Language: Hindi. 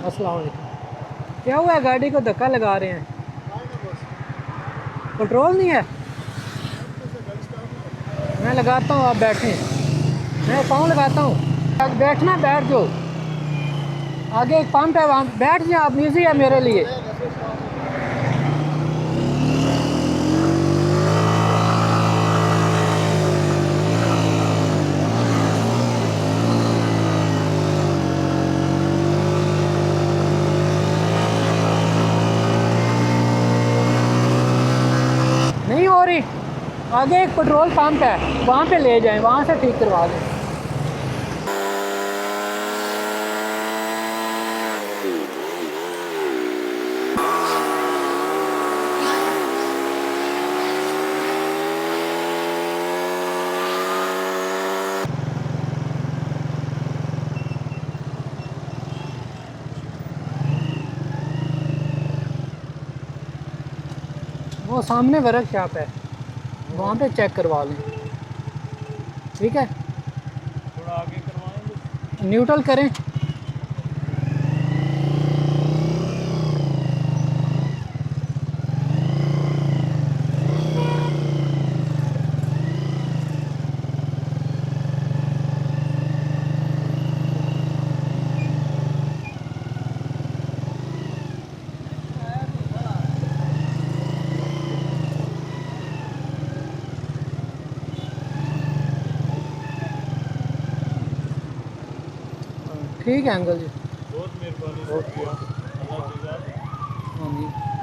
अस्सलाम वालेकुम। क्या हुआ है, गाड़ी को धक्का लगा रहे हैं? पेट्रोल नहीं है? मैं लगाता हूँ, आप बैठें। मैं पाँव लगाता हूँ, बैठना बैठ जाओ। आगे एक पंप है, वहाँ बैठ जाए आप, ईजी है मेरे लिए। नहीं हो रही। आगे एक पेट्रोल पंप है, वहाँ पे ले जाएं, वहाँ से ठीक करवा दें। वो सामने वर्कशॉप है, वहाँ पे चेक करवा लें। ठीक है, थोड़ा आगे करवाएंगे। न्यूट्रल करें। ठीक है अंकल जी, बहुत मेहरबानी, शुक्रिया। अल्लाह हाफिज़। आमीन।